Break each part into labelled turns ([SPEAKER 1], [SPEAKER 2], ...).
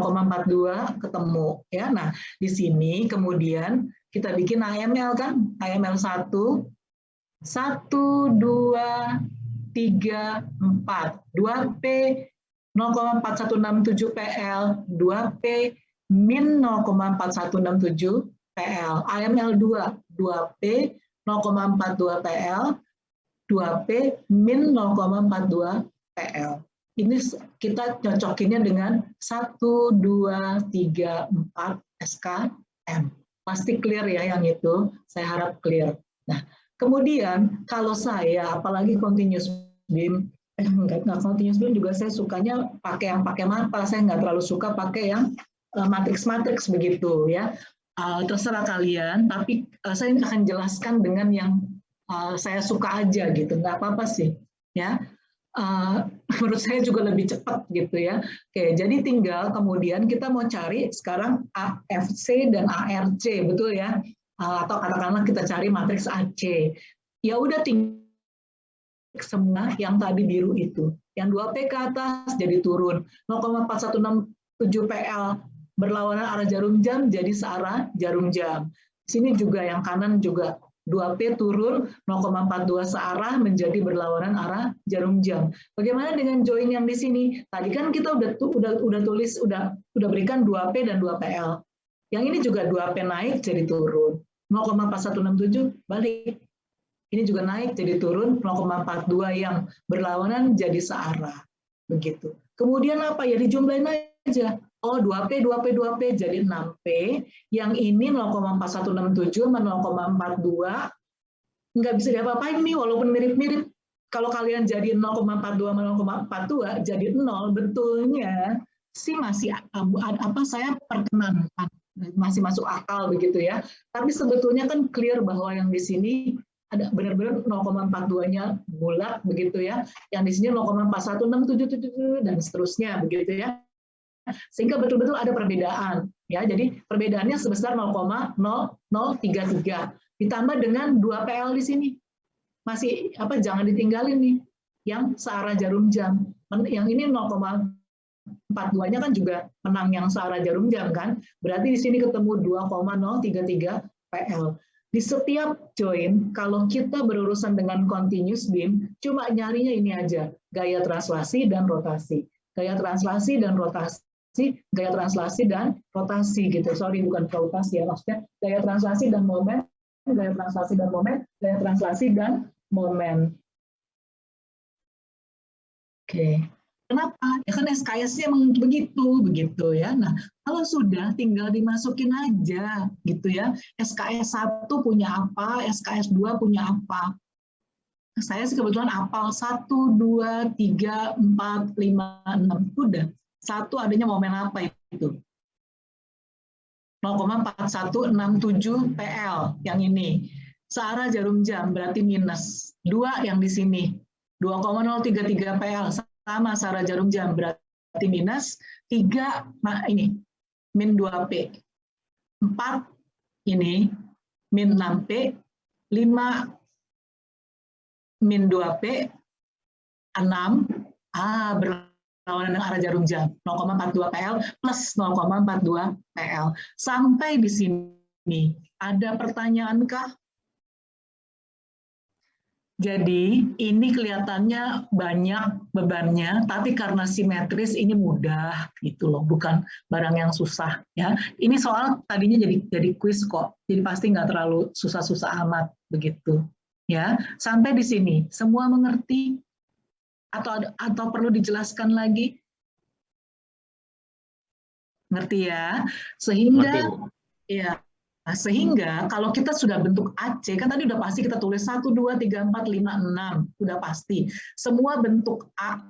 [SPEAKER 1] 0,42 ketemu ya. Nah, di sini kemudian kita bikin AML kan, AML 1 2 3 4 2P 0,4167 PL, 2P min 0,4167 PL, AML 2P 0,42 PL, 2P min 0,42 PL. Ini kita cocokinnya dengan 1, 2, 3, 4 SKM. Pasti clear ya yang itu, saya harap clear. Nah, kemudian kalau saya, apalagi continuous beam, enggak continuous beam juga saya sukanya pakai yang pakai mata, saya nggak terlalu suka pakai yang matriks-matriks begitu ya. Terserah kalian, tapi saya akan jelaskan dengan yang saya suka aja gitu, nggak apa-apa sih ya. Menurut saya juga lebih cepat gitu ya. Oke, jadi tinggal kemudian kita mau cari sekarang AFC dan ARC, betul ya? Atau katakanlah kita cari matriks AC. Ya udah tinggal semua yang tadi biru itu. Yang 2P ke atas jadi turun. 0,4167 PL berlawanan arah jarum jam jadi searah jarum jam. Di sini juga yang kanan juga 2P turun 0,42 searah menjadi berlawanan arah jarum jam. Bagaimana dengan join yang di sini? Tadi kan kita udah berikan 2P dan 2PL. Yang ini juga 2P naik jadi turun. 0,4167 balik. Ini juga naik jadi turun 0,42 yang berlawanan jadi searah. Begitu. Kemudian apa ya, dijumlahin aja. Oh, 2P, 2P, 2P jadi 6P. Yang ini 0,4167 sama 0,42. Nggak bisa diapa-apain nih, walaupun mirip-mirip. Kalau kalian jadi 0,42 sama 0,42 jadi 0, betulnya sih masih saya perkenankan, masih masuk akal begitu ya. Tapi sebetulnya kan clear bahwa yang di sini ada benar-benar 0,42-nya bulat begitu ya. Yang di sini 0,416777 dan seterusnya begitu ya. Sehingga betul-betul ada perbedaan ya. Jadi perbedaannya sebesar 0,0033 ditambah dengan 2 PL di sini. Masih jangan ditinggalin nih yang searah jarum jam. Yang ini 0,42-nya kan juga menang yang searah jarum jam kan. Berarti di sini ketemu 2,033 PL. Di setiap join, kalau kita berurusan dengan continuous beam, cuma nyarinya ini aja, gaya translasi dan rotasi. Gaya translasi dan rotasi. Gaya translasi dan rotasi gitu. Sorry, bukan rotasi ya, maksudnya gaya translasi dan momen, gaya translasi dan momen, gaya translasi dan momen. Oke. Kenapa? Ya kan SKS-nya emang begitu ya. Nah, kalau sudah tinggal dimasukin aja gitu ya. SKS 1 punya apa, SKS 2 punya apa. Saya sih kebetulan hafal 1, 2, 3, 4, 5, 6. Udah. 1 adanya momen apa itu? 0,4167 PL yang ini. Searah jarum jam berarti minus. 2 yang di sini. 2,033 PL sama searah jarum jam berarti minus. 3 nah ini min 2P. 4 ini min 6P. 5 min 2P. 6 berlawanan dengan arah jarum jam 0,42 PL plus 0,42 PL. Sampai di sini ada pertanyaankah? Jadi ini kelihatannya banyak bebannya, tapi karena simetris ini mudah gitu loh, bukan barang yang susah ya. Ini soal tadinya jadi kuis kok, jadi pasti nggak terlalu susah-susah amat begitu ya. Sampai di sini semua mengerti atau perlu dijelaskan lagi? Ngerti ya? Sehingga ya. Nah, sehingga kalau kita sudah bentuk AC, kan tadi udah pasti kita tulis 1, 2, 3, 4, 5, 6. Udah pasti. Semua bentuk A,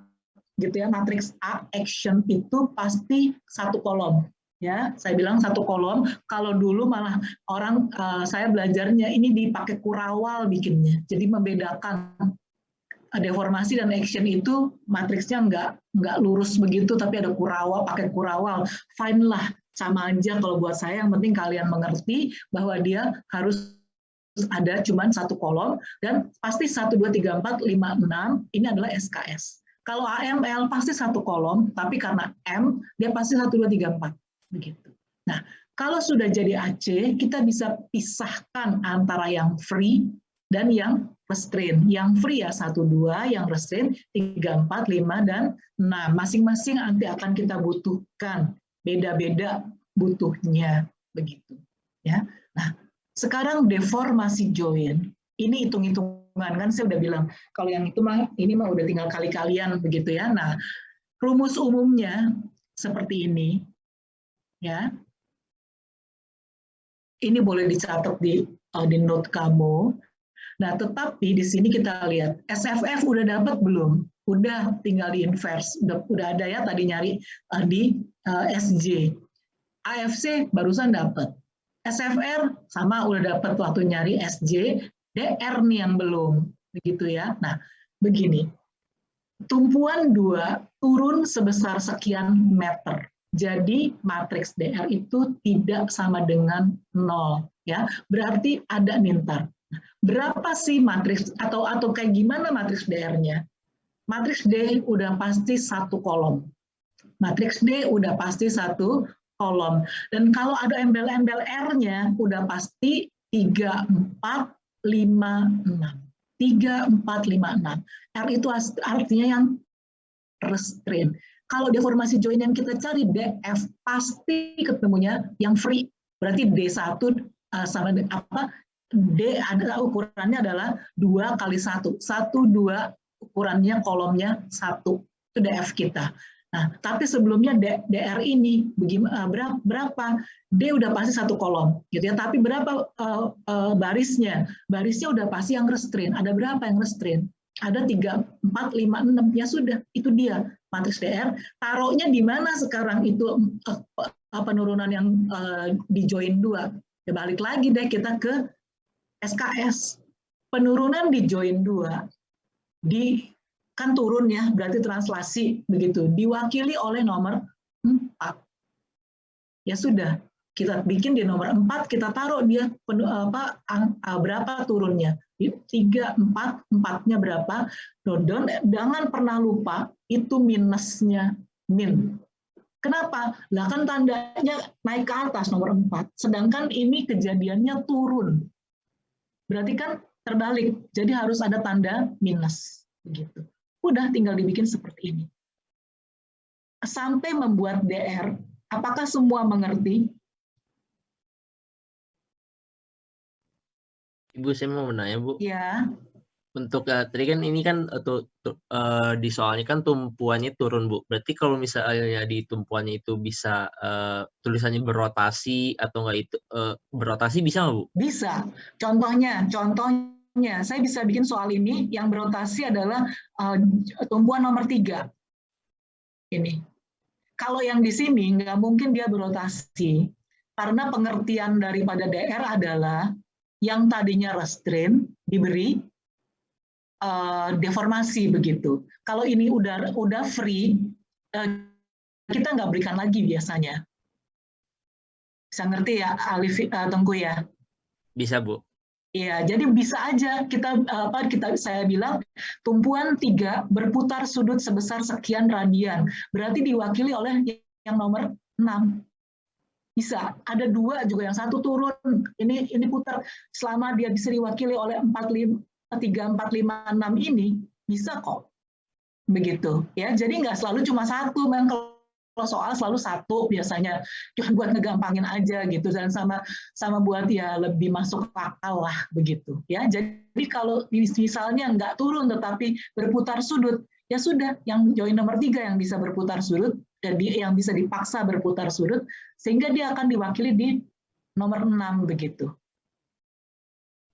[SPEAKER 1] gitu ya, matriks A, action itu pasti satu kolom. Ya, saya bilang satu kolom. Kalau dulu malah orang, saya belajarnya ini dipakai kurawal bikinnya. Jadi membedakan deformasi dan action itu matriksnya nggak lurus begitu, tapi ada kurawal, pakai kurawal. Fine lah. Sama aja kalau buat saya, yang penting kalian mengerti bahwa dia harus ada cuman satu kolom dan pasti 1, 2, 3, 4, 5, 6 ini adalah SKS. Kalau AML pasti satu kolom, tapi karena M, dia pasti 1, 2, 3, 4. Begitu. Nah, kalau sudah jadi AC, kita bisa pisahkan antara yang free dan yang restrain. Yang free ya 1, 2, yang restrain 3, 4, 5, dan 6. Masing-masing nanti akan kita butuhkan. Beda-beda butuhnya. Begitu. Ya. Nah, sekarang deformasi join. Ini hitung-hitungan, kan saya udah bilang kalau yang itu mah ini mah udah tinggal kali-kalian begitu ya. Nah, rumus umumnya seperti ini ya. Ini boleh dicatat di note kamu. Nah, tetapi di sini kita lihat SFF udah dapat belum? Udah, tinggal di inverse. Udah ada ya tadi nyari di SJ. AFC barusan dapat. SFR sama udah dapat waktu nyari SJ. DR nih yang belum, begitu ya. Nah, begini, tumpuan 2 turun sebesar sekian meter. Jadi matriks DR itu tidak sama dengan 0, ya. Berarti ada nintar. Berapa sih matriks atau kayak gimana matriks DR-nya? Matriks D udah pasti 1 kolom. Matriks D udah pasti 1 kolom. Dan kalau ada embel-embel R-nya udah pasti 3, 4, 5, 6. 3, 4, 5, 6. R itu artinya yang restrain. Kalau deformasi join yang kita cari DF pasti ketemunya yang free. Berarti D1 sama apa? D adalah ukurannya adalah 2 kali 1. 1, 2 ukurannya kolomnya 1. Itu DF kita. Nah, tapi sebelumnya DR ini berapa? D udah pasti 1 kolom, gitu ya. Tapi berapa barisnya? Barisnya udah pasti yang restrain. Ada berapa yang restrain? Ada 3, 4, 5, 6. Ya sudah, itu dia matriks DR. Taruhnya di mana sekarang itu penurunan yang di join 2? Ya balik lagi deh kita ke SKS. Penurunan di join 2 kan turun ya, berarti translasi begitu. Diwakili oleh nomor 4. Ya sudah, kita bikin di nomor 4, kita taruh dia berapa turunnya. 3, 4, 4-nya berapa. Jangan pernah lupa itu minusnya min. Kenapa? Lah kan tandanya naik ke atas nomor 4, sedangkan ini kejadiannya turun. Berarti kan terbalik, jadi harus ada tanda minus begitu. Udah tinggal dibikin seperti ini. Sampai membuat DR, apakah semua mengerti?
[SPEAKER 2] Ibu, saya mau menanya, Bu.
[SPEAKER 1] Ya.
[SPEAKER 2] Untuk tadi kan ini kan di soalnya kan tumpuannya turun, Bu. Berarti kalau misalnya di tumpuannya itu bisa tulisannya berotasi atau enggak itu berotasi bisa nggak, Bu?
[SPEAKER 1] Bisa. Contohnya saya bisa bikin soal ini yang berotasi adalah tumpuan nomor 3. Ini. Kalau yang di sini nggak mungkin dia berotasi karena pengertian daripada DR adalah yang tadinya restrain diberi deformasi begitu. Kalau ini udah free, kita nggak berikan lagi biasanya. Bisa ngerti ya, Alif Tengku ya?
[SPEAKER 2] Bisa, Bu.
[SPEAKER 1] Iya, jadi bisa aja saya bilang tumpuan 3 berputar sudut sebesar sekian radian. Berarti diwakili oleh yang nomor 6. Bisa. Ada 2 juga, yang 1 turun. Ini putar selama dia bisa diwakili oleh 3, 4, 5, 6 ini bisa kok. Begitu ya. Jadi nggak selalu cuma 1, memang kalau soal selalu 1 biasanya, cuma buat ngegampangin aja gitu, dan sama buat ya lebih masuk akal lah begitu ya. Jadi kalau misalnya nggak turun tetapi berputar sudut, ya sudah, yang join nomor 3 yang bisa berputar sudut, jadi yang bisa dipaksa berputar sudut, sehingga dia akan diwakili di nomor 6 begitu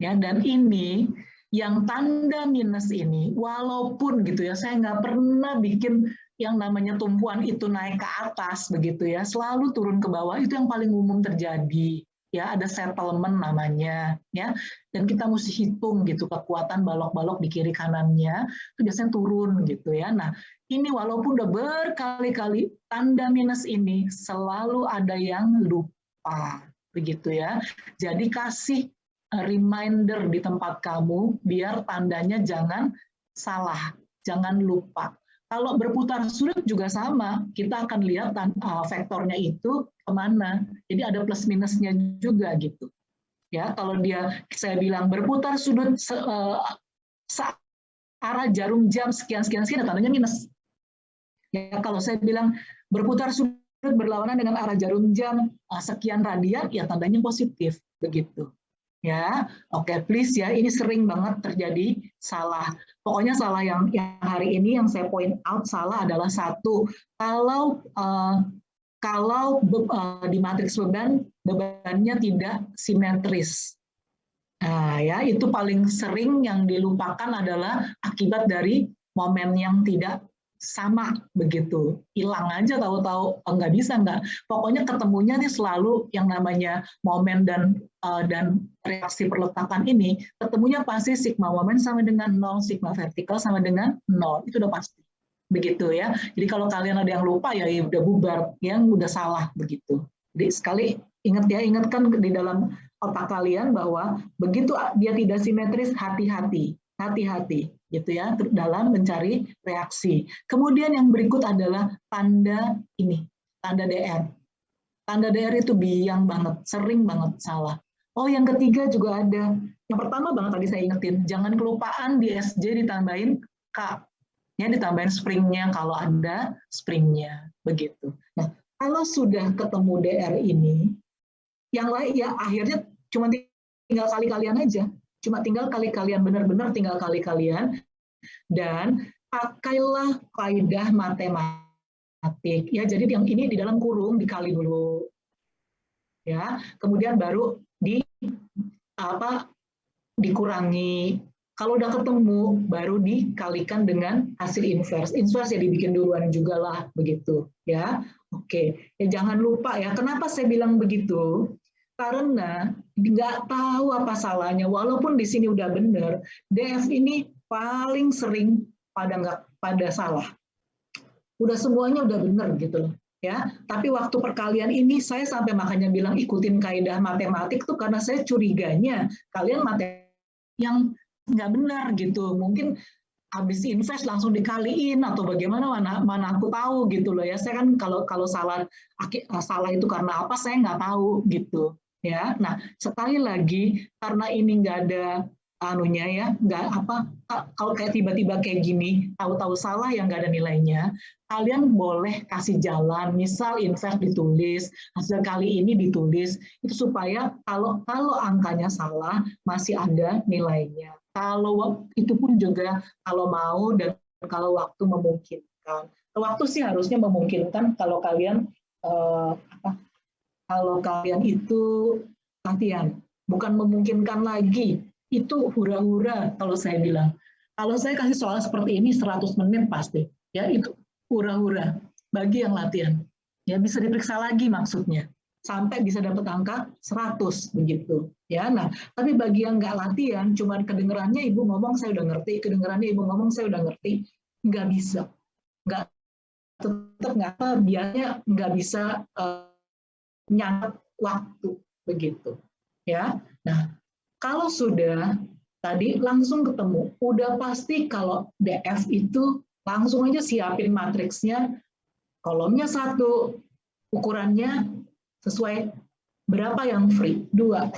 [SPEAKER 1] ya. Dan ini yang tanda minus ini, walaupun gitu ya, saya nggak pernah bikin yang namanya tumpuan itu naik ke atas begitu ya, selalu turun ke bawah. Itu yang paling umum terjadi ya. Ada settlement namanya ya, dan kita mesti hitung gitu kekuatan balok-balok di kiri kanannya, itu biasanya turun gitu ya. Nah, ini walaupun udah berkali-kali tanda minus ini selalu ada yang lupa begitu ya. Jadi kasih reminder di tempat kamu biar tandanya jangan salah, jangan lupa. Kalau berputar sudut juga sama, kita akan lihat vektornya itu kemana. Jadi ada plus minusnya juga gitu. Ya, kalau saya bilang berputar sudut searah jarum jam sekian, tandanya minus. Ya, kalau saya bilang berputar sudut berlawanan dengan arah jarum jam sekian radian, ya tandanya positif, begitu. Ya, oke, please ya, ini sering banget terjadi salah. Pokoknya salah yang hari ini yang saya point out salah adalah satu, kalau di matriks bebannya tidak simetris. Nah, ya itu paling sering yang dilupakan adalah akibat dari momen yang tidak sama begitu, hilang aja tahu-tahu nggak bisa nggak. Pokoknya ketemunya nih selalu yang namanya momen dan reaksi perletakan ini ketemunya pasti sigma momen sama dengan 0, sigma vertikal sama dengan 0, itu udah pasti begitu ya. Jadi kalau kalian ada yang lupa ya udah bubar, yang udah salah begitu. Jadi sekali ingat ya, ingatkan di dalam otak kalian bahwa begitu dia tidak simetris, hati-hati gitu ya dalam mencari reaksi. Kemudian yang berikut adalah tanda ini, tanda DR. Tanda DR itu biang banget, sering banget salah. Oh, yang ketiga juga ada. Yang pertama banget tadi saya ingetin, jangan kelupaan di SJ ditambahin K. Ya, ditambahin springnya kalau ada springnya, begitu. Nah, kalau sudah ketemu DR ini, yang lain ya akhirnya cuma tinggal kali-kalian aja. Cuma tinggal kali-kalian, benar-benar tinggal kali-kalian, dan pakailah kaidah matematik. Ya, jadi yang ini di dalam kurung dikali dulu. Ya, kemudian baru dikurangi. Kalau udah ketemu, baru dikalikan dengan hasil inverse. Inverse ya dibikin duluan juga lah, begitu. Ya, oke. Ya, jangan lupa ya, kenapa saya bilang begitu? Karena nggak tahu apa salahnya, walaupun di sini udah benar, DF ini paling sering pada salah. Udah semuanya udah benar gitu loh. Ya, tapi waktu perkalian ini saya sampai makanya bilang ikutin kaidah matematik tuh karena saya curiganya kalian matematik yang nggak benar gitu, mungkin habis invest langsung dikaliin atau bagaimana, mana aku tahu gitu loh ya. Saya kan kalau salah itu karena apa saya nggak tahu gitu ya. Nah, sekali lagi karena ini nggak ada anunya ya, nggak apa, kalau kayak tiba-tiba kayak gini tahu-tahu salah yang nggak ada nilainya, kalian boleh kasih jalan, misal invest ditulis, hasil kali ini ditulis, itu supaya kalau angkanya salah masih ada nilainya. Kalau itu pun juga kalau mau dan kalau waktu memungkinkan. Waktu sih harusnya memungkinkan kalau kalian kalau kalian itu latihan, bukan memungkinkan lagi. Itu hura-hura kalau saya bilang. Kalau saya kasih soal seperti ini 100 menit pasti, ya itu hura-hura bagi yang latihan. Ya bisa diperiksa lagi maksudnya sampai bisa dapat angka 100 begitu ya. Nah, tapi bagi yang nggak latihan, cuman kedengerannya ibu ngomong saya udah ngerti, kedengerannya ibu ngomong saya udah ngerti, nggak bisa, nggak tetap nggak apa, biasanya nggak bisa nyatet waktu begitu ya. Nah, kalau sudah tadi langsung ketemu, udah pasti kalau DF itu langsung aja siapin matriksnya, kolomnya 1, ukurannya sesuai berapa yang free, 2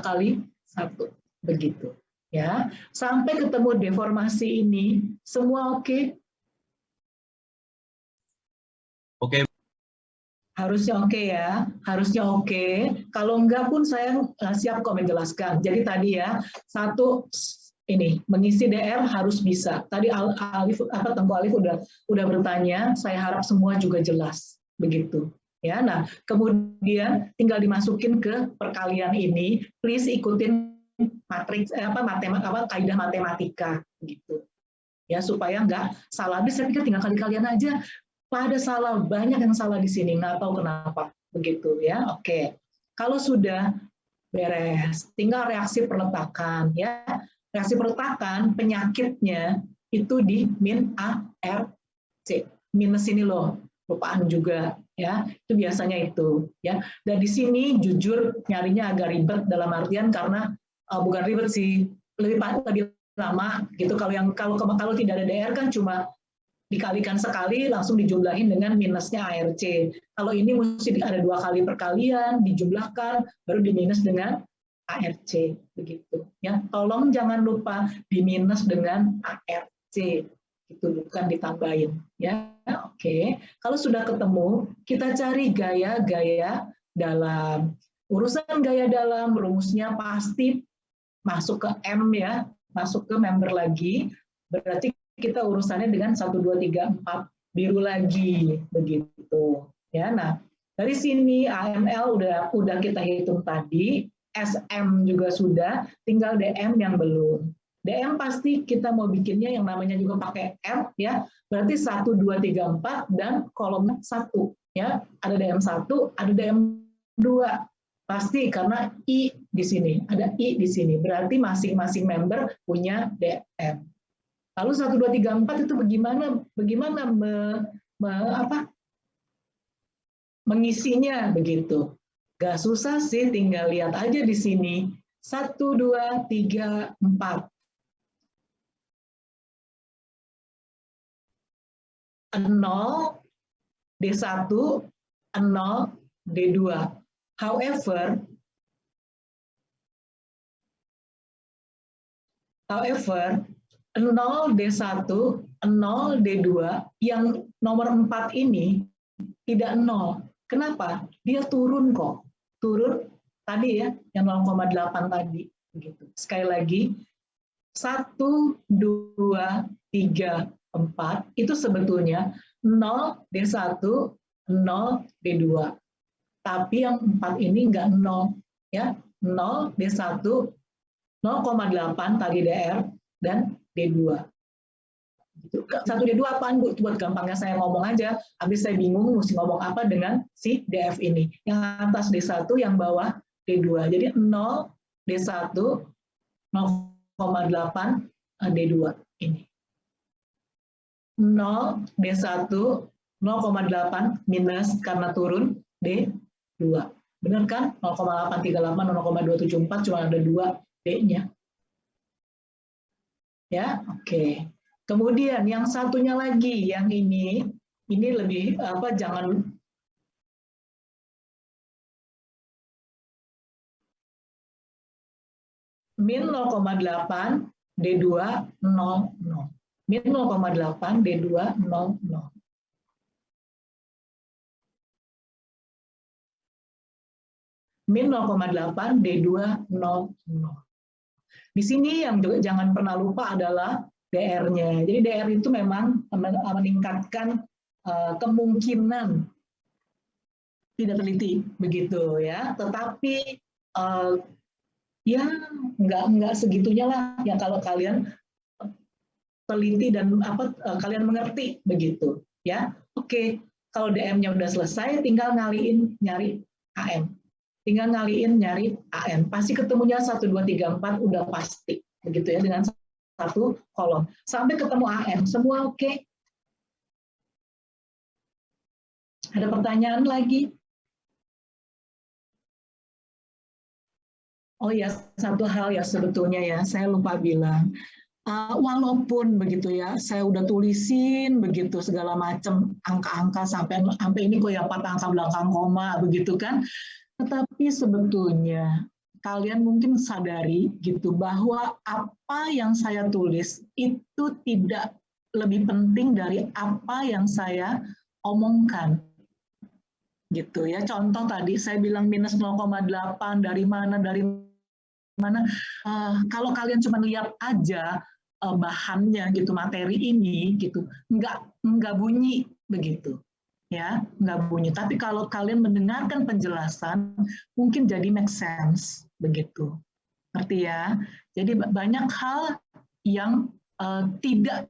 [SPEAKER 1] kali 1 begitu ya, sampai ketemu deformasi ini semua oke?
[SPEAKER 2] Oke.
[SPEAKER 1] Harusnya oke ya, harusnya oke. Kalau enggak pun saya siap kok menjelaskan. Jadi tadi ya, 1 ini mengisi DR harus bisa. Tadi Tengku Alif udah bertanya, saya harap semua juga jelas begitu. Ya, nah kemudian tinggal dimasukin ke perkalian ini. Please ikutin matriks kaidah matematika gitu. Ya supaya nggak salah. Saya pikir tinggal kali-kalian aja. Pada salah, banyak yang salah di sini, nggak tahu kenapa begitu ya. Oke, kalau sudah beres, tinggal reaksi perletakan ya. Reaksi perletakan penyakitnya itu di min ARC, minus ini loh, lupaan juga ya. Itu biasanya itu ya. Dan di sini jujur nyarinya agak ribet dalam artian karena bukan ribet sih, lebih lama gitu. Kalau tidak ada DR kan cuma dikalikan sekali langsung dijumlahin dengan minusnya ARC. Kalau ini mesti ada 2 kali perkalian, dijumlahkan, baru diminus dengan ARC. Begitu. Ya, tolong jangan lupa diminus dengan ARC. Itu bukan ditambahin. Ya, oke. Kalau sudah ketemu, kita cari gaya-gaya dalam. Urusan gaya dalam, rumusnya pasti masuk ke M ya, masuk ke member lagi. Berarti kita urusannya dengan 1, 2, 3, 4 biru lagi begitu ya. Nah, dari sini AML udah kita hitung tadi, SM juga sudah, tinggal DM yang belum. DM pasti kita mau bikinnya yang namanya juga pakai M ya. Berarti 1, 2, 3, 4 dan kolom 1 ya. Ada DM1, ada DM2. Pasti karena I di sini, ada I di sini. Berarti masing-masing member punya DM. Lalu 1, 2, 3, 4 itu bagaimana mengisinya begitu. Gak susah sih, tinggal lihat aja di sini. 1, 2, 3, 4. 0, D1, 0, D2. However, 0 D1, 0 D2, yang nomor 4 ini tidak 0. Kenapa? Dia turun kok. Turun tadi ya, yang 0,8 tadi. Begitu. Sekali lagi, 1, 2, 3, 4, itu sebetulnya 0 D1, 0 D2. Tapi yang 4 ini enggak 0. Ya, 0 D1, 0,8 tadi DR, dan D2. 1 D2 apaan, Bu? Buat gampangnya saya ngomong aja, habis saya bingung mesti ngomong apa dengan si DF ini. Yang atas D1, yang bawah D2. Jadi 0 D1, 0,8 D2 ini. 0 D1, 0,8 minus karena turun D2. Benar kan? 0,838, 0,274 cuma ada 2 D-nya. Ya, oke. Kemudian yang satunya lagi, yang ini lebih jangan min 0,8 D2 00. Min 0,8 D2 00. Min 0,8 D2 00. Di sini yang juga jangan pernah lupa adalah DR-nya. Jadi DR itu memang meningkatkan kemungkinan tidak teliti begitu ya. Tetapi ya nggak segitunya lah yang kalau kalian teliti dan kalian mengerti begitu ya. Oke, kalau DM-nya udah selesai, tinggal ngaliin nyari AM. Tinggal ngaliin nyari AM. Pasti ketemunya 1, 2, 3, 4 udah pasti. Begitu ya, dengan satu kolom. Sampai ketemu AM, semua oke. Ada pertanyaan lagi? Oh ya, satu hal ya sebetulnya ya, saya lupa bilang. Walaupun begitu ya, saya udah tulisin begitu segala macam angka-angka sampai ini kok ya 4 angka belakang koma begitu kan. Tetapi sebetulnya kalian mungkin sadari gitu bahwa apa yang saya tulis itu tidak lebih penting dari apa yang saya omongkan. Gitu ya. Contoh tadi saya bilang minus 0,8 dari mana. Kalau kalian cuma lihat aja bahannya gitu, materi ini gitu, nggak bunyi begitu. Ya, nggak bunyi. Tapi kalau kalian mendengarkan penjelasan, mungkin jadi make sense begitu. Ngerti ya? Jadi banyak hal yang tidak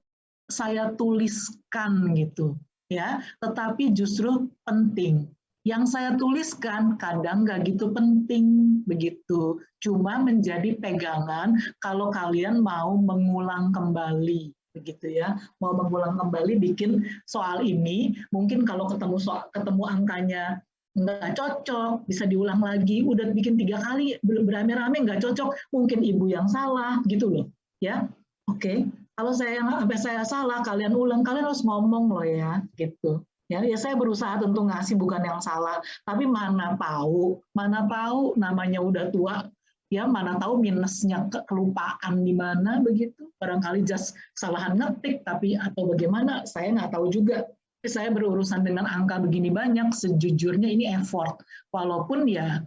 [SPEAKER 1] saya tuliskan gitu, ya. Tetapi justru penting. Yang saya tuliskan kadang nggak gitu penting begitu. Cuma menjadi pegangan kalau kalian mau mengulang kembali. Begitu ya, mau mengulang kembali bikin soal ini, mungkin kalau ketemu angkanya nggak cocok, bisa diulang lagi, udah bikin 3 kali, berame-rame nggak cocok, mungkin ibu yang salah, gitu loh. Ya, oke. Kalau sampai saya salah, kalian ulang, kalian harus ngomong loh ya, gitu. Ya, saya berusaha tentu ngasih bukan yang salah, tapi mana tahu namanya udah tua, ya mana tahu minusnya kelupaan di mana begitu. Barangkali just kesalahan ngetik, tapi atau bagaimana, saya nggak tahu juga. Saya berurusan dengan angka begini banyak, sejujurnya ini effort. Walaupun ya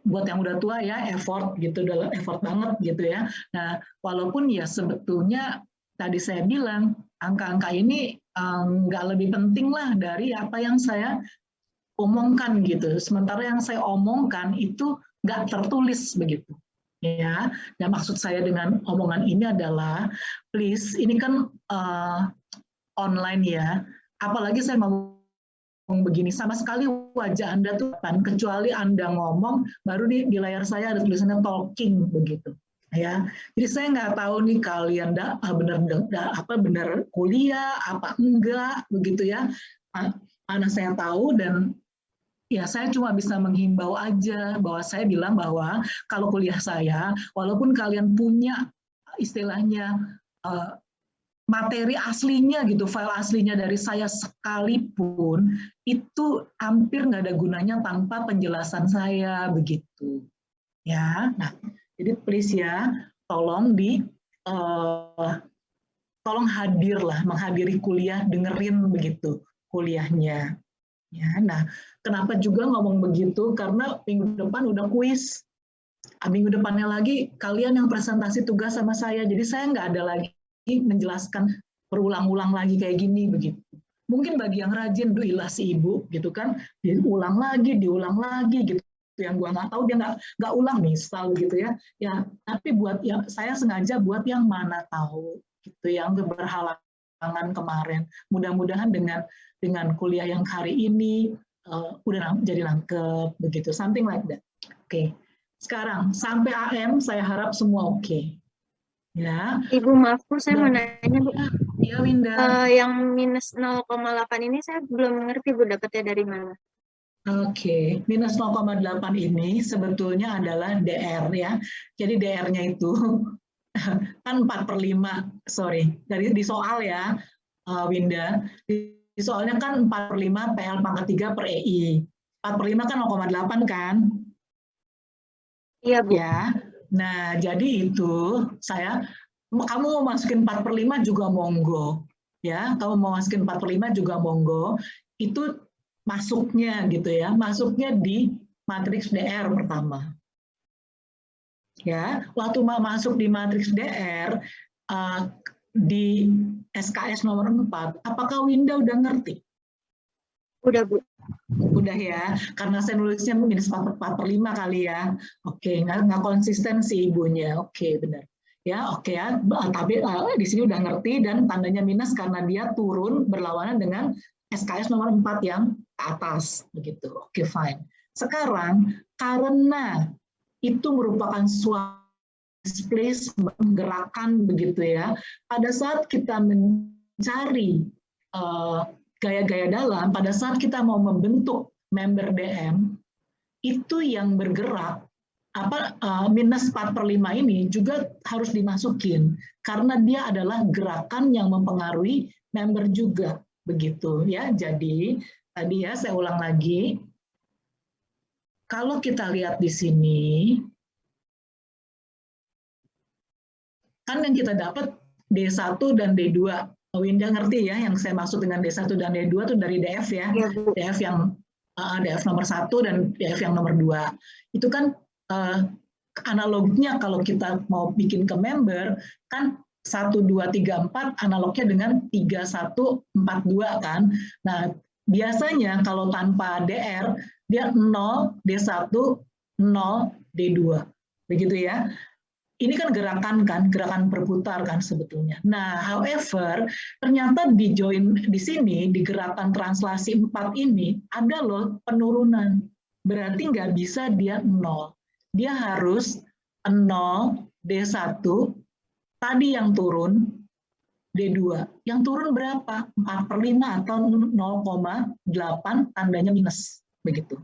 [SPEAKER 1] buat yang udah tua ya effort gitu, udah effort banget gitu ya. Nah, walaupun ya sebetulnya tadi saya bilang angka-angka ini nggak lebih penting lah dari apa yang saya omongkan gitu. Sementara yang saya omongkan itu nggak tertulis begitu. Ya, dan maksud saya dengan omongan ini adalah, please, ini kan online ya. Apalagi saya ngomong begini, sama sekali wajah Anda tuh kan, kecuali Anda ngomong, baru di layar saya ada tulisannya talking begitu. Ya, jadi saya nggak tahu nih kalian benar kuliah apa enggak begitu ya. Mana saya tahu, dan ya saya cuma bisa menghimbau aja bahwa saya bilang bahwa kalau kuliah saya, walaupun kalian punya istilahnya materi aslinya gitu, file aslinya dari saya sekalipun, itu hampir nggak ada gunanya tanpa penjelasan saya begitu. Ya, nah, jadi please ya, tolong tolong hadirlah, menghadiri kuliah, dengerin begitu kuliahnya. Ya, nah, kenapa juga ngomong begitu? Karena minggu depan udah kuis. Minggu depannya lagi kalian yang presentasi tugas sama saya. Jadi saya nggak ada lagi menjelaskan berulang-ulang lagi kayak gini begitu. Mungkin bagi yang rajin, duilah si ibu gitu kan, diulang lagi gitu. Yang gua nggak tahu dia nggak ulang misal gitu ya. Ya, tapi buat yang saya sengaja buat yang mana tahu gitu, yang berhalangan kemarin. Mudah-mudahan dengan kuliah yang hari ini udah jadi nangkep begitu, something like that. Oke. Sekarang sampai AM saya harap semua oke. Ya.
[SPEAKER 3] Ibu maaf Bu, saya mau nanya Bu.
[SPEAKER 1] Iya Winda.
[SPEAKER 3] Yang minus 0,8 ini saya belum mengerti Bu, dapatnya dari mana?
[SPEAKER 1] Oke, minus 0,8 ini sebetulnya adalah DR ya. Jadi DR-nya itu kan 4/5, sorry, di soal ya Winda. Di soalnya kan 4/5 PL pangkat 3 per EI. 4/5 kan 0,8 kan?
[SPEAKER 3] Iya Bu.
[SPEAKER 1] Ya, nah jadi itu kamu mau masukin 4/5 juga monggo. Ya, kamu mau masukin 4/5 juga monggo. Itu masuknya gitu ya, masuknya di matriks DR pertama. Ya, waktu masuk di matriks DR di SKS nomor 4, apakah Winda udah ngerti?
[SPEAKER 3] Udah Bu.
[SPEAKER 1] Udah ya, karena saya nulisnya minus 4/5 kali ya. Oke, nggak konsisten si ibunya. Oke, benar. Ya, oke ya. Tapi di sini udah ngerti dan tandanya minus karena dia turun berlawanan dengan SKS nomor 4 yang ke atas begitu. Oke, fine. Sekarang karena itu merupakan suatu displacement, gerakan begitu ya. Pada saat kita mencari gaya-gaya dalam, pada saat kita mau membentuk member DM, itu yang bergerak minus 4/5 ini juga harus dimasukin karena dia adalah gerakan yang mempengaruhi member juga begitu ya. Jadi tadi ya saya ulang lagi, kalau kita lihat di sini kan yang kita dapat D1 dan D2. Winda ngerti ya yang saya maksud dengan D1 dan D2 itu dari DF ya.
[SPEAKER 3] Ya, Bu.
[SPEAKER 1] DF yang DF nomor 1 dan DF yang nomor 2. Itu kan analognya kalau kita mau bikin ke member kan 1, 2, 3, 4 analognya dengan 3, 1, 4, 2 kan. Nah, biasanya kalau tanpa DR dia 0, D1, 0, D2. Begitu ya. Ini kan gerakan berputar kan sebetulnya. Nah, however, ternyata di sini, di gerakan translasi 4 ini, ada loh penurunan. Berarti nggak bisa dia 0. Dia harus 0, D1, tadi yang turun, D2. Yang turun berapa? 4/5 atau 0,8, tandanya minus. Begitu.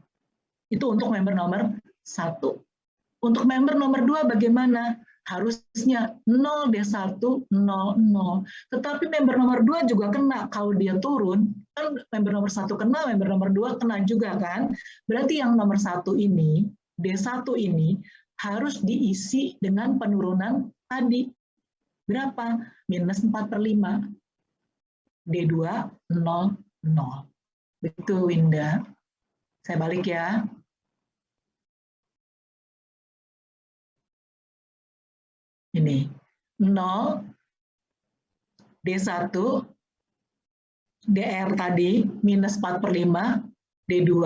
[SPEAKER 1] Itu untuk member nomor 1. Untuk member nomor 2 bagaimana? harusnya 0 D1 0 0. Tetapi member nomor 2 juga kena. Kalau dia turun, kan member nomor 1 kena, member nomor 2 kena juga kan. Berarti yang nomor 1 ini, D1 ini harus diisi dengan penurunan tadi. Berapa? Minus 4/5. D2 0 0. Betul, Winda. Saya balik ya. Ini 0 D1 DR tadi minus 4/5 D2.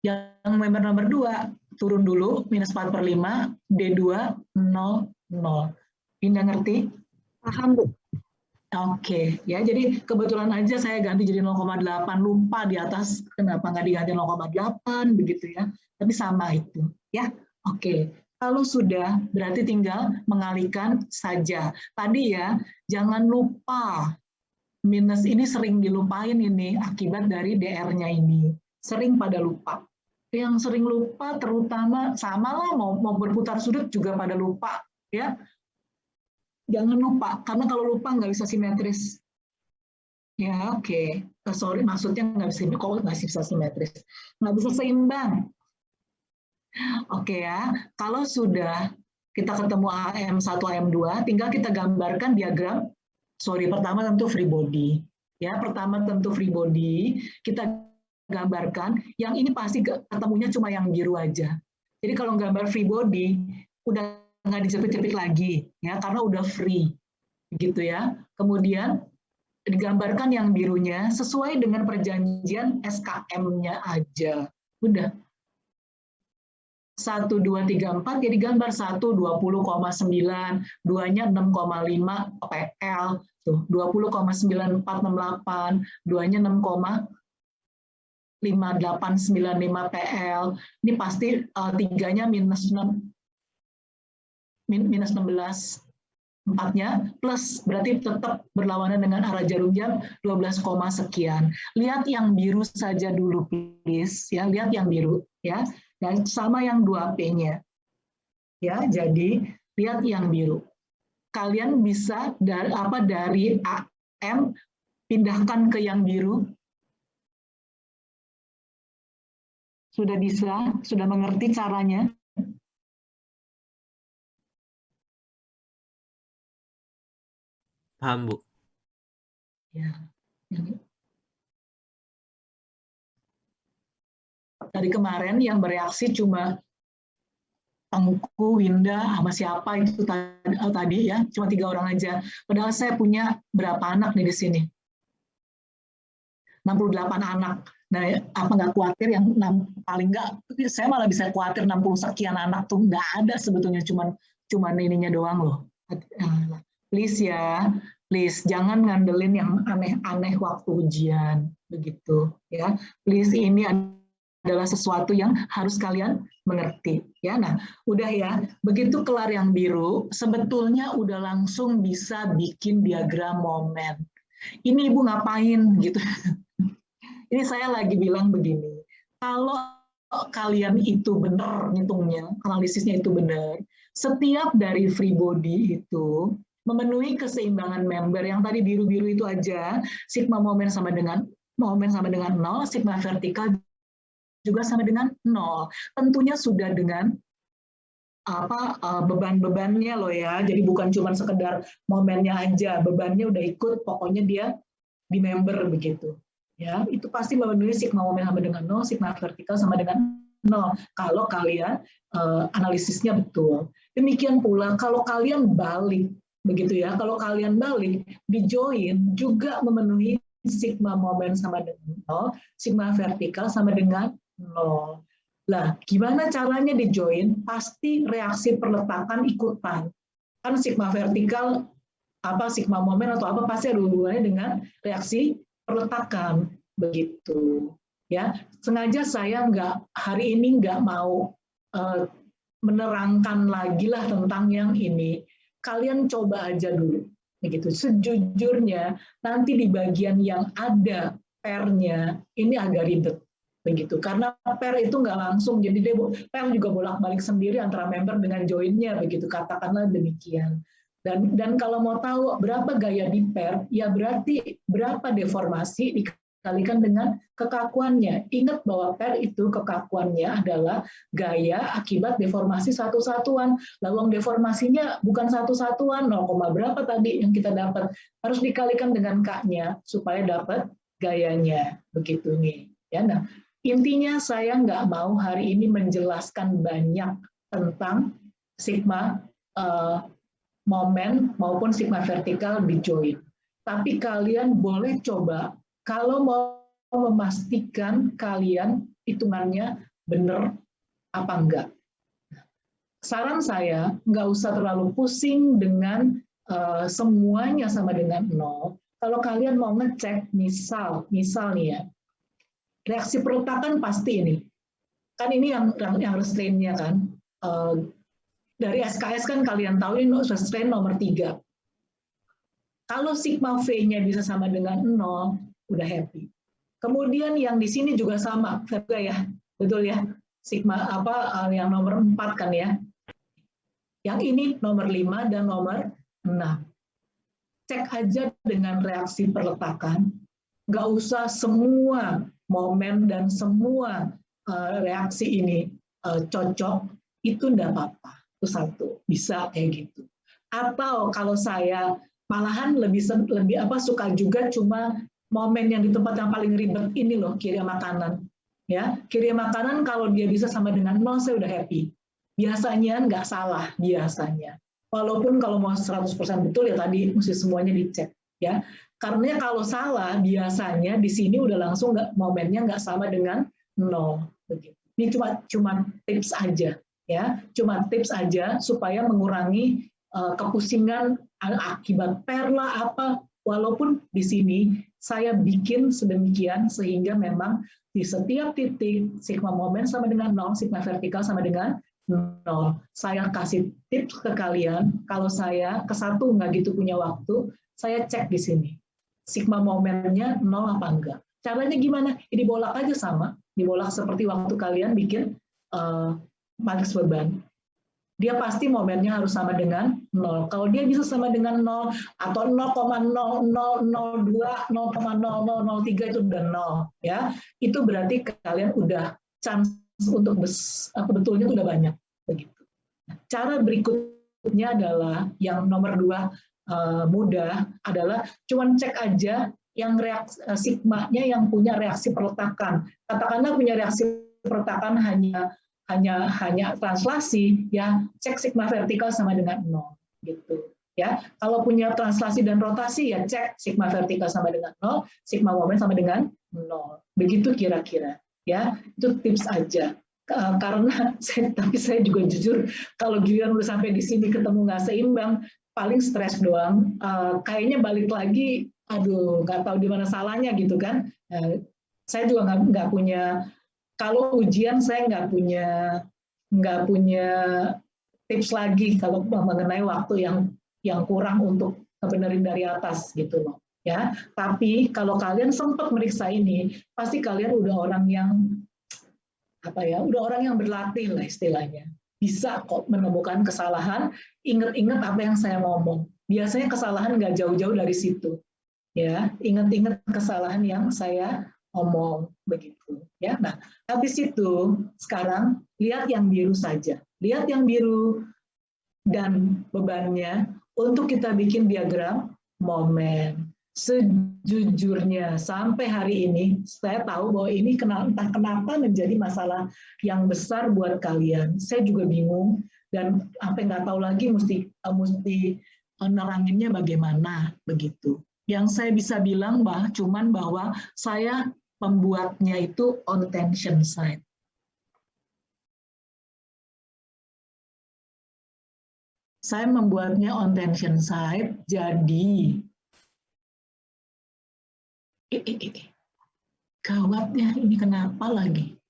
[SPEAKER 1] Yang member nomor 2 turun dulu minus 4/5 D2 0 0. Indah ngerti?
[SPEAKER 3] Paham, Bu.
[SPEAKER 1] Oke, ya jadi kebetulan aja saya ganti jadi 0,8, lupa di atas kenapa nggak diganti 0,8 begitu ya. Tapi sama itu ya. Oke. Kalau sudah, berarti tinggal mengalihkan saja. Tadi ya, jangan lupa. Minus ini sering dilupain ini, akibat dari DR-nya ini. Sering pada lupa. Yang sering lupa terutama, sama lah mau berputar sudut juga pada lupa. Ya, jangan lupa, karena kalau lupa nggak bisa simetris. Ya, oke. Sorry, maksudnya nggak bisa simetris. Nggak bisa seimbang. Oke ya, kalau sudah kita ketemu AM1, AM2, tinggal kita gambarkan diagram, pertama tentu free body. Ya, pertama tentu free body, kita gambarkan, yang ini pasti ketemunya cuma yang biru aja. Jadi kalau gambar free body, udah nggak dijepit-jepit lagi, ya, karena udah free. Gitu ya. Kemudian digambarkan yang birunya sesuai dengan perjanjian SKM-nya aja. Udah. 1, 2, 3, 4, jadi gambar 1, 20,9, 2-nya 6,5 PL, tuh 20,9468, 2-nya 6,5895 PL, ini pasti 3-nya minus 16, 4-nya plus, berarti tetap berlawanan dengan arah jarum jam 12, sekian. Lihat yang biru saja dulu, please. Ya, lihat yang biru. Ya. Dan sama yang 2P-nya. Ya, jadi lihat yang biru. Kalian bisa dari AM pindahkan ke yang biru. Sudah bisa? Sudah mengerti caranya?
[SPEAKER 2] Paham, Bu.
[SPEAKER 1] Ya. Dari kemarin yang bereaksi cuma Tengku, Winda, sama siapa itu tadi ya, cuma 3 orang aja. Padahal saya punya berapa anak nih di sini? 68 anak. Nah, apa nggak khawatir yang paling nggak, saya malah bisa khawatir 60 sekian anak tuh nggak ada sebetulnya, cuman ininya doang loh. Please ya, please jangan ngandelin yang aneh-aneh waktu ujian, begitu ya. Please, ini adalah sesuatu yang harus kalian mengerti ya. Nah, udah ya, begitu kelar yang biru, sebetulnya udah langsung bisa bikin diagram momen. Ini Ibu ngapain gitu. Ini saya lagi bilang begini, kalau kalian itu benar ngitungnya, analisisnya itu benar, setiap dari free body itu memenuhi keseimbangan member yang tadi biru-biru itu aja, sigma momen sama dengan 0, sigma vertikal juga sama dengan 0. Tentunya sudah dengan beban-bebannya loh ya. Jadi bukan cuma sekedar momennya aja, bebannya udah ikut, pokoknya dia di member begitu. Ya, itu pasti memenuhi sigma momen sama dengan 0, sigma vertikal sama dengan 0. Kalau kalian analisisnya betul. Demikian pula kalau kalian balik begitu ya. Kalau kalian balik di join juga memenuhi sigma momen sama dengan 0, sigma vertikal sama dengan 0. Lah, gimana caranya di join? Pasti reaksi perletakan ikutan. Kan sigma vertikal sigma momen atau apa pasti ada hubungannya dengan reaksi perletakan begitu. Ya, sengaja saya hari ini nggak mau menerangkan lagi lah tentang yang ini. Kalian coba aja dulu begitu. Sejujurnya nanti di bagian yang ada pairnya ini agak ribet begitu. Karena pair itu nggak langsung, jadi dia pair juga bolak-balik sendiri antara member dengan joinnya, begitu, katakanlah demikian. Dan kalau mau tahu berapa gaya di pair, ya berarti berapa deformasi dikalikan dengan kekakuannya. Ingat bahwa pair itu kekakuannya adalah gaya akibat deformasi satu satuan. Lawang deformasinya bukan satu satuan, 0, berapa tadi yang kita dapat, harus dikalikan dengan K-nya supaya dapat gayanya. Begitu nih. Ya, nah, intinya saya nggak mau hari ini menjelaskan banyak tentang sigma momen maupun sigma vertikal di join. Tapi kalian boleh coba kalau mau memastikan kalian hitungannya benar apa enggak. Saran saya nggak usah terlalu pusing dengan semuanya sama dengan 0. Kalau kalian mau ngecek, misal nih ya, reaksi perletakan pasti ini. Kan ini yang restraint-nya kan. Dari SKS kan kalian tahu ini restraint nomor 3. Kalau sigma V-nya bisa sama dengan 0, udah happy. Kemudian yang di sini juga sama, ya, betul ya. Sigma yang nomor 4 kan ya. Yang ini nomor 5 dan nomor 6. Cek aja dengan reaksi perletakan, nggak usah semua momen dan semua reaksi ini cocok, itu enggak apa-apa. Itu satu, bisa kayak gitu. Atau kalau saya malahan lebih suka juga cuma momen yang di tempat yang paling ribet ini loh, kirim makanan. Ya, kirim makanan kalau dia bisa sama dengan 0, saya udah happy. Biasanya nggak salah, biasanya. Walaupun kalau mau 100% betul ya tadi mesti semuanya dicek. Ya, karena kalau salah biasanya di sini udah langsung momennya nggak sama dengan 0. Begitu. Ini cuma tips aja, ya, cuma tips aja supaya mengurangi kepusingan akibat pair lah apa. Walaupun di sini saya bikin sedemikian sehingga memang di setiap titik sigma momen sama dengan 0, sigma vertikal sama dengan 0. Saya kasih tips ke kalian, kalau saya ke satu nggak gitu punya waktu, saya cek di sini. Sigma momennya 0 apa enggak. Caranya gimana? Ini bolak aja sama, dibolak seperti waktu kalian bikin matriks beban. Dia pasti momennya harus sama dengan 0. Kalau dia bisa sama dengan 0 atau 0,0002, 0,0003 itu udah 0, ya. Itu berarti kalian udah chance untuk betulnya itu udah banyak, begitu. Cara berikutnya adalah yang nomor 2 mudah adalah cuman cek aja yang sigmanya yang punya reaksi perletakan. Katakanlah punya reaksi perletakan hanya translasi, ya cek sigma vertikal sama dengan 0, gitu. Ya, kalau punya translasi dan rotasi ya cek sigma vertikal sama dengan 0, sigma momen sama dengan 0. Begitu kira-kira. Ya, itu tips aja. Karena tapi saya juga jujur kalau giliran udah sampai di sini ketemu nggak seimbang, paling stres doang. Kayaknya balik lagi, aduh nggak tahu di mana salahnya gitu kan. Saya juga nggak punya. Kalau ujian saya nggak punya tips lagi kalau mengenai waktu yang kurang untuk ngebenerin dari atas gitu loh, ya. Tapi kalau kalian sempat meriksa ini, pasti kalian udah orang yang udah orang yang berlatih lah istilahnya. Bisa kok menemukan kesalahan, ingat-ingat apa yang saya ngomong. Biasanya kesalahan nggak jauh-jauh dari situ, ya. Ingat-ingat kesalahan yang saya omong, begitu ya. Nah, habis itu sekarang lihat yang biru saja, lihat yang biru dan bebannya untuk kita bikin diagram momen. Sejujurnya sampai hari ini saya tahu bahwa ini entah kenapa menjadi masalah yang besar buat kalian. Saya juga bingung dan sampai nggak tahu lagi mesti neranginnya bagaimana, begitu. Yang saya bisa bilang bahwa saya pembuatnya itu on tension side. Saya membuatnya on tension side, jadi gawatnya ini kenapa lagi?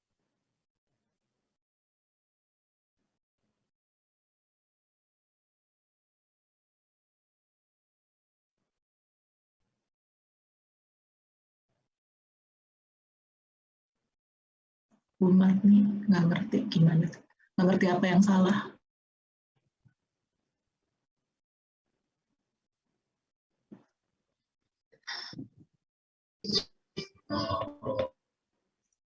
[SPEAKER 1] Bu Marni nggak ngerti gimana, nggak ngerti apa yang salah.